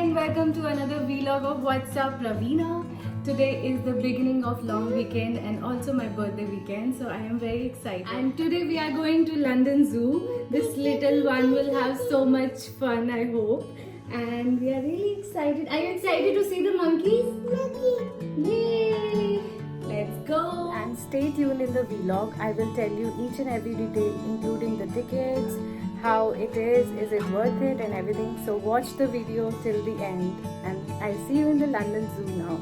and welcome to another vlog of What's Up Ravina. Today is the beginning of long weekend and also my birthday weekend, so I am very excited. And today we are going to London Zoo. This little one will have so much fun, I hope. And we are really excited. Are you excited to see the monkeys? Yay! Let's go! And stay tuned in the vlog. I will tell you each and every detail, including the tickets, how it is it worth it, and everything. So watch the video till the end, and I'll see you in the London Zoo now.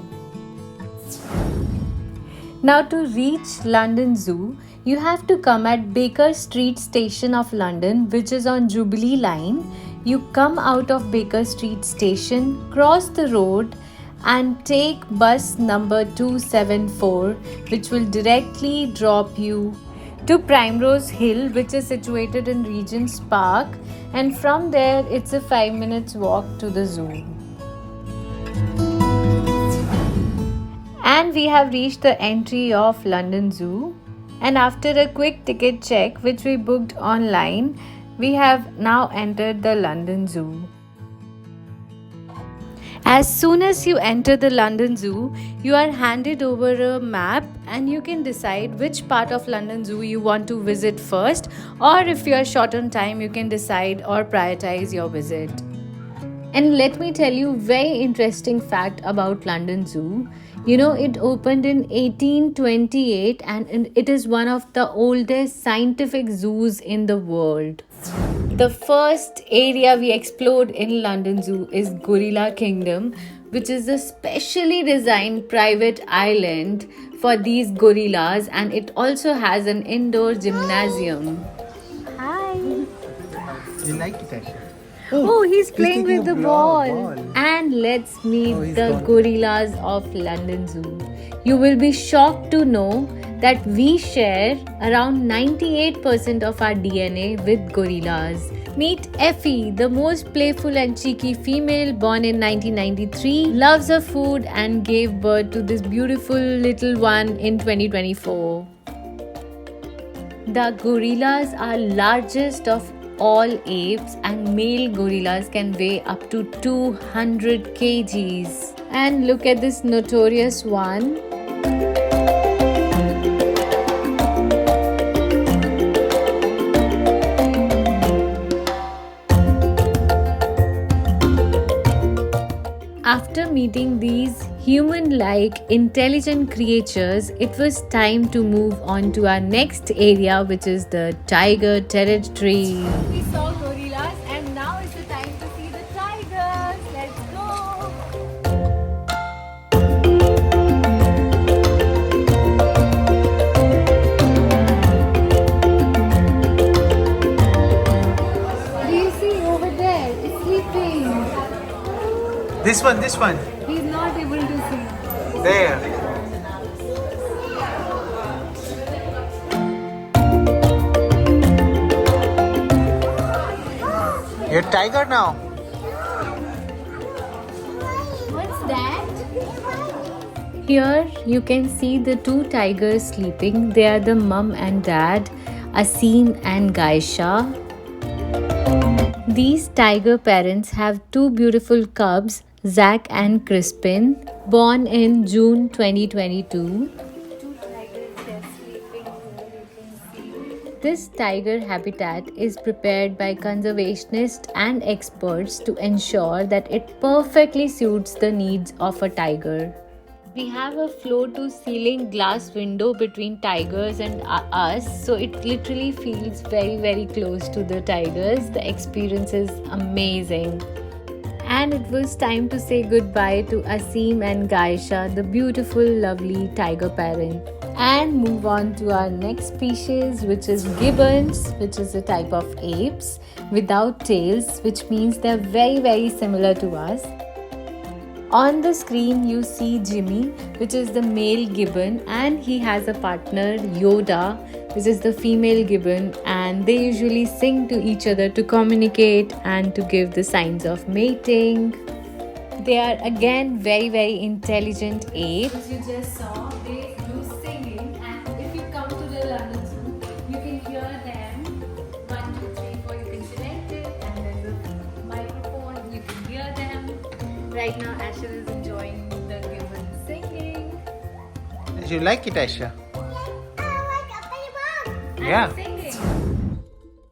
Now to reach London Zoo, you have to come at Baker Street station of London, which is on Jubilee line. You come out of Baker Street station, cross the road and take bus number 274, which will directly drop you to Primrose Hill, which is situated in Regent's Park, and from there it's a 5 minutes walk to the zoo. And we have reached the entry of London Zoo, and after a quick ticket check which we booked online, we have now entered the London Zoo. As soon as you enter the London Zoo, you are handed over a map and you can decide which part of London Zoo you want to visit first, or if you are short on time, you can decide or prioritize your visit. And let me tell you a very interesting fact about London Zoo. You know, it opened in 1828 and it is one of the oldest scientific zoos in the world. The first area we explored in London Zoo is Gorilla Kingdom, which is a specially designed private island for these gorillas, and it also has an indoor gymnasium. Hi! You like it, Asha? Oh, he's playing with the ball. ball. And let's meet the gorillas of London Zoo. You will be shocked to know that we share around 98% of our DNA with gorillas. Meet Effie, the most playful and cheeky female born in 1993, loves her food and gave birth to this beautiful little one in 2024. The gorillas are largest of all apes, and male gorillas can weigh up to 200 kgs. And look at this notorious one. After meeting these human-like intelligent creatures, it was time to move on to our next area, which is the tiger territory. We saw gorillas and now is the time to see the tigers. Let's go! Do you see over there? It's sleeping. This one. He's not able to see. There. You're tiger now. What's that? Here you can see the two tigers sleeping. They are the mum and dad, Asim and Gaisha. These tiger parents have two beautiful cubs, Zach and Crispin, born in June 2022. This tiger habitat is prepared by conservationists and experts to ensure that it perfectly suits the needs of a tiger. We have a floor-to-ceiling glass window between tigers and us, so it literally feels very, very close to the tigers. The experience is amazing. And it was time to say goodbye to Asim and Gaisha, the beautiful, lovely tiger parent. And move on to our next species, which is gibbons, which is a type of apes without tails, which means they're very, very similar to us. On the screen you see Jimmy, which is the male gibbon, and he has a partner Yoda, which is the female gibbon, and they usually sing to each other to communicate and to give the signs of mating. They are again very, very intelligent apes. As you just saw, they do singing, and if you come to the London Zoo, you can hear them. 1, 2, 3, 4, you can select it, and there's a microphone, you can hear them. Right now, Asher is enjoying the gibbon singing. Did you like it, Aisha? And Yeah. singing.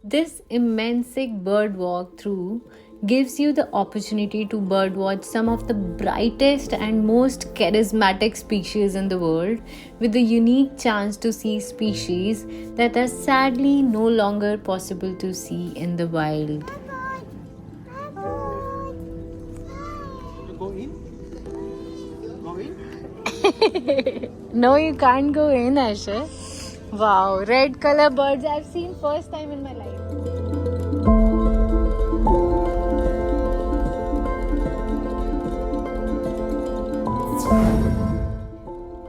This immense bird walk through gives you the opportunity to birdwatch some of the brightest and most charismatic species in the world, with the unique chance to see species that are sadly no longer possible to see in the wild. You go in? Go in? No, you can't go in, Asher. Wow, red color birds I've seen first time in my life.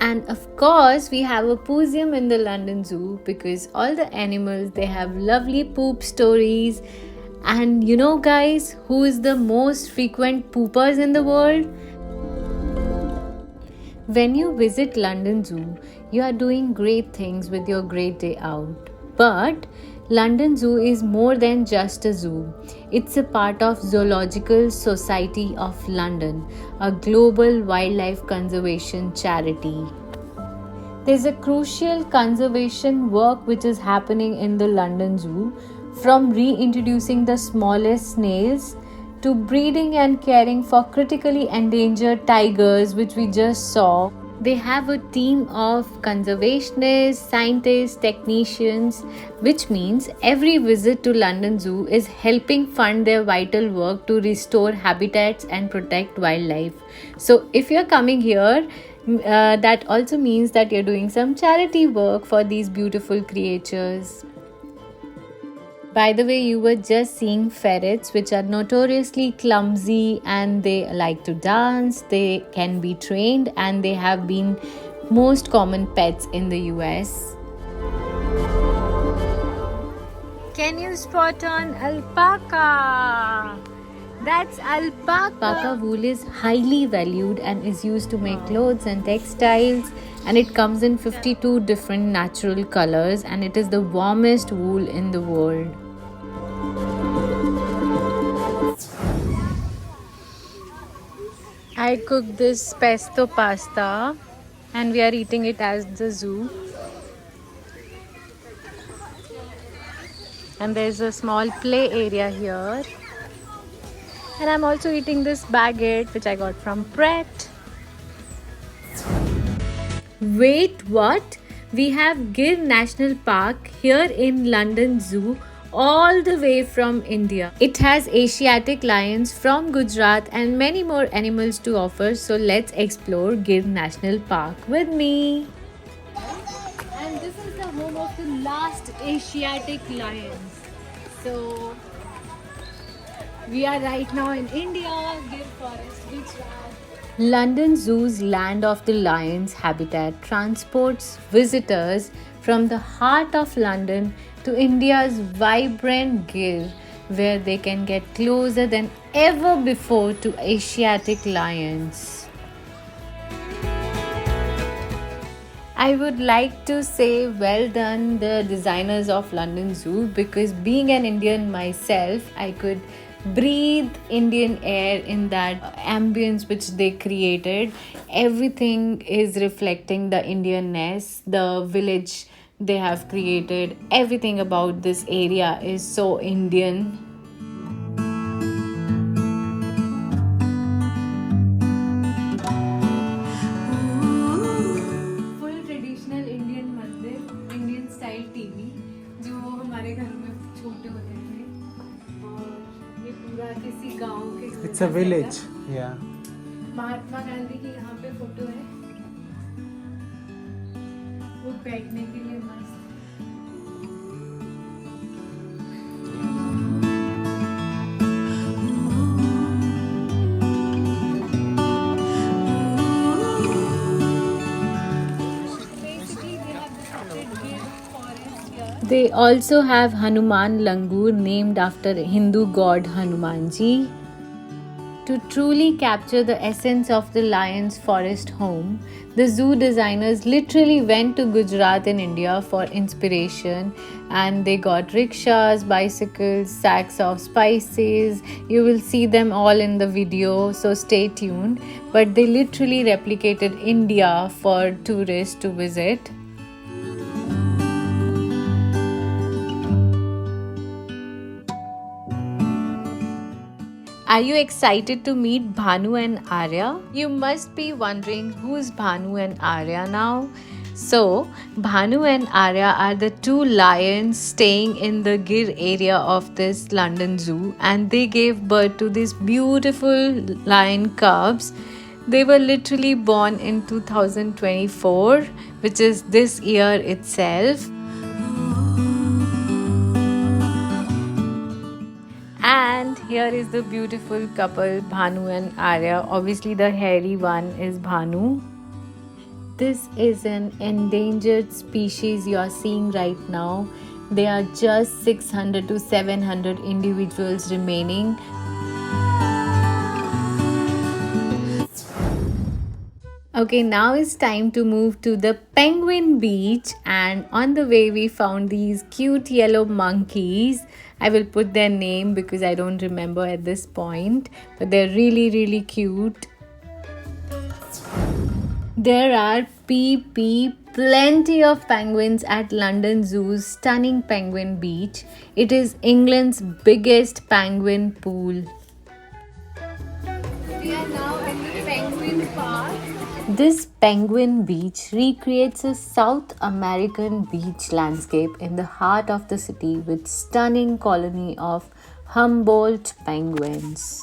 And of course, we have a museum in the London Zoo because all the animals, they have lovely poop stories. And you know, guys, who is the most frequent poopers in the world? When you visit London Zoo, you are doing great things with your great day out. But London Zoo is more than just a zoo. It's a part of Zoological Society of London, a global wildlife conservation charity. There's a crucial conservation work which is happening in the London Zoo, from reintroducing the smallest snails to breeding and caring for critically endangered tigers, which we just saw. They have a team of conservationists, scientists, technicians, which means every visit to London Zoo is helping fund their vital work to restore habitats and protect wildlife. So, if you're coming here, that also means that you're doing some charity work for these beautiful creatures. By the way, you were just seeing ferrets, which are notoriously clumsy and they like to dance, they can be trained, and they have been most common pets in the US. Can you spot on alpaca? That's alpaca. Alpaca wool is highly valued and is used to make clothes and textiles, and it comes in 52 different natural colors, and it is the warmest wool in the world. I cooked this pesto pasta and we are eating it at the zoo. And there's a small play area here. And I'm also eating this baguette which I got from Pret. Wait, what? We have Gir National Park here in London Zoo, all the way from India. It has Asiatic lions from Gujarat and many more animals to offer. So let's explore Gir National Park with me. And this is the home of the last Asiatic lions. So we are right now in India, Gir Forest, Gujarat. London Zoo's Land of the Lions habitat transports visitors from the heart of London to India's vibrant Gir, where they can get closer than ever before to Asiatic lions. I would like to say well done the designers of London Zoo, because being an Indian myself, I could breathe Indian air in that ambience which they created. Everything is reflecting the Indianness, the village they have created. Everything about this area is so Indian. Full traditional Indian मंदिर, Indian style TV जो हमारे घर में छोटे होते थे, और ये पूरा किसी गांव के घर It's a का village. setup. Yeah. Mahatma Gandhi की यहाँ पे फोटो है, वो बैठने के लिए मस्त. They also have Hanuman Langur, named after Hindu god Hanumanji. To truly capture the essence of the lion's forest home, the zoo designers literally went to Gujarat in India for inspiration, and they got rickshaws, bicycles, sacks of spices. You will see them all in the video, so stay tuned. But they literally replicated India for tourists to visit. Are you excited to meet Bhanu and Arya? You must be wondering who's Bhanu and Arya now. So, Bhanu and Arya are the two lions staying in the Gir area of this London Zoo, and they gave birth to these beautiful lion cubs. They were literally born in 2024, which is this year itself. And here is the beautiful couple Bhanu and Arya. Obviously, the hairy one is Bhanu. This is an endangered species you are seeing right now. There are just 600 to 700 individuals remaining. Okay, now it's time to move to the Penguin Beach, and on the way we found these cute yellow monkeys. I will put their name because I don't remember at this point, but they're really cute. There are plenty of penguins at London Zoo's stunning Penguin Beach. It is England's biggest penguin pool. We are now in the Penguin Park. This penguin beach recreates a South American beach landscape in the heart of the city with stunning colony of Humboldt penguins.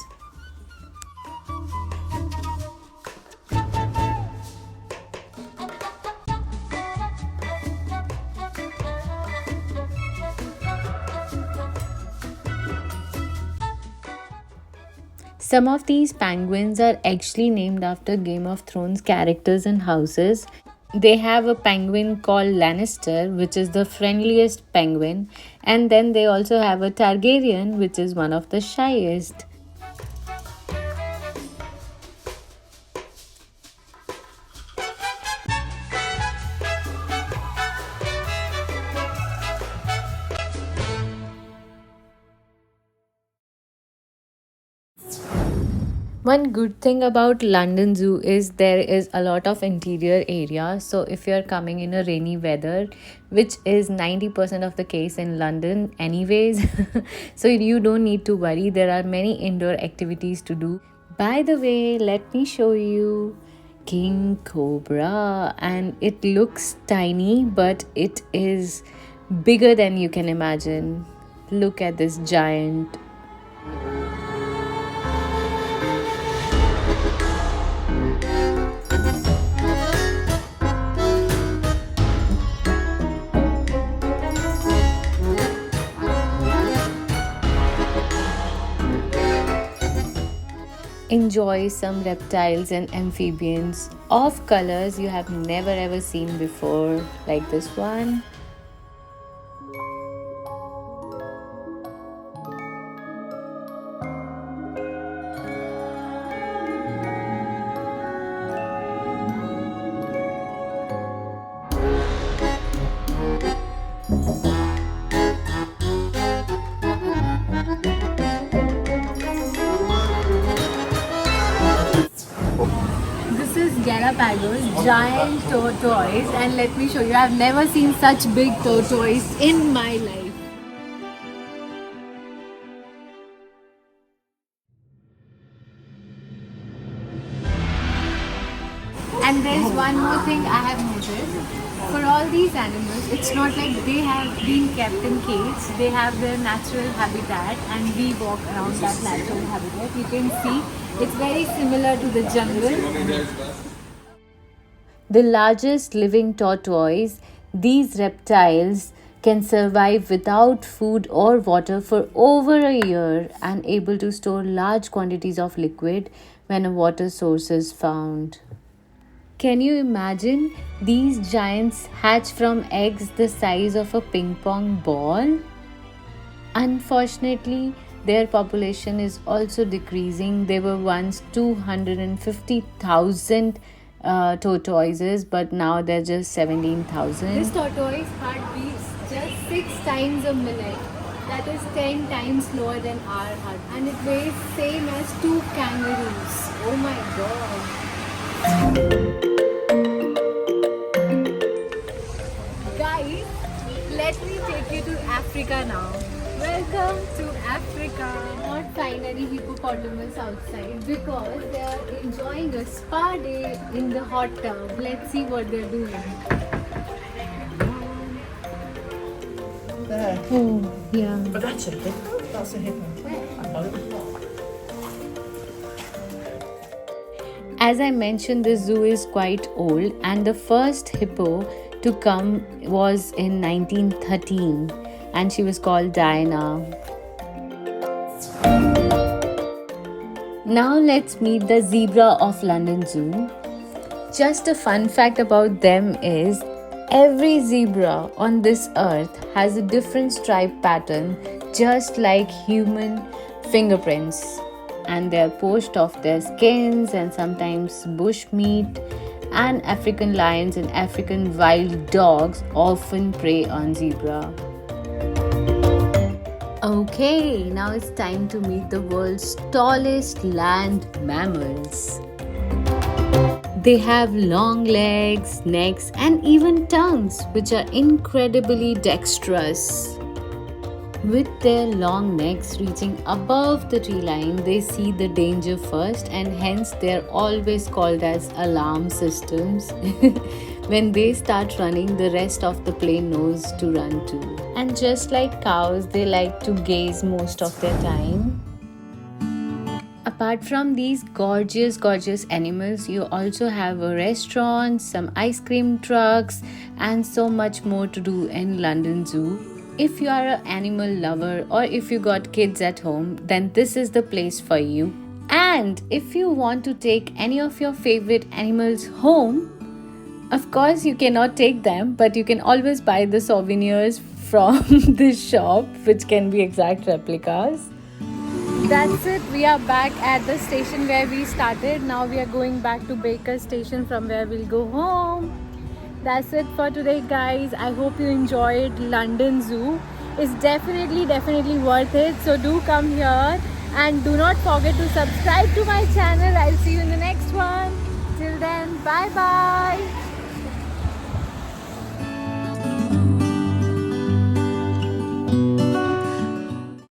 Some of these penguins are actually named after Game of Thrones characters and houses. They have a penguin called Lannister, which is the friendliest penguin, and then they also have a Targaryen, which is one of the shyest. One good thing about London Zoo is there is a lot of interior area. So if you're coming in a rainy weather, which is 90% of the case in London anyways, so you don't need to worry. There are many indoor activities to do. By the way, let me show you King Cobra, and it looks tiny, but it is bigger than you can imagine. Look at this giant. Enjoy some reptiles and amphibians of colors you have never ever seen before, like this one. This is Galapagos giant tortoise, and let me show you, I've never seen such big tortoise in my life. And there's one more thing I have noticed. For all these animals, it's not like they have been kept in cage. They have their natural habitat, and we walk around that natural habitat. You can see it's very similar to the jungle. The largest living tortoise, these reptiles can survive without food or water for over a year and able to store large quantities of liquid when a water source is found. Can you imagine these giants hatch from eggs the size of a ping pong ball? Unfortunately, Their population is also decreasing. There were once 250,000 tortoises, but now they're just 17,000. This tortoise heart beats just 6 times a minute. That is 10 times slower than our heart, and it weighs same as 2 kangaroos. Oh my god. Guys, let me take you to Africa now. Welcome to Africa. Not find any hippopotamus outside because they are enjoying a spa day in the hot tub. Let's see what they're doing. There. Oh, yeah. But that's a hippo. That's a hippo. I hope. As I mentioned, the zoo is quite old, and the first hippo to come was in 1913, and she was called Diana. Now let's meet the zebra of London Zoo. Just a fun fact about them is every zebra on this earth has a different stripe pattern, just like human fingerprints, and they are poached off their skins and sometimes bush meat. And African lions and African wild dogs often prey on zebra. Okay, now it's time to meet the world's tallest land mammals. They have long legs, necks, and even tongues, which are incredibly dexterous. With their long necks reaching above the tree line, they see the danger first, and hence they are always called as alarm systems. When they start running, the rest of the plane knows to run too. And just like cows, they like to gaze most of their time. Apart from these gorgeous animals, you also have a restaurant, some ice cream trucks, and so much more to do in London Zoo. If you are an animal lover or if you got kids at home, then this is the place for you. And if you want to take any of your favorite animals home, of course you cannot take them, but you can always buy the souvenirs from this shop, which can be exact replicas. That's it. We are back at the station where we started. Now we are going back to Baker Station, from where we'll go home. That's it for today, guys. I hope you enjoyed London Zoo. It's definitely worth it. So do come here and do not forget to subscribe to my channel. I'll see you in the next one. Till then, bye bye.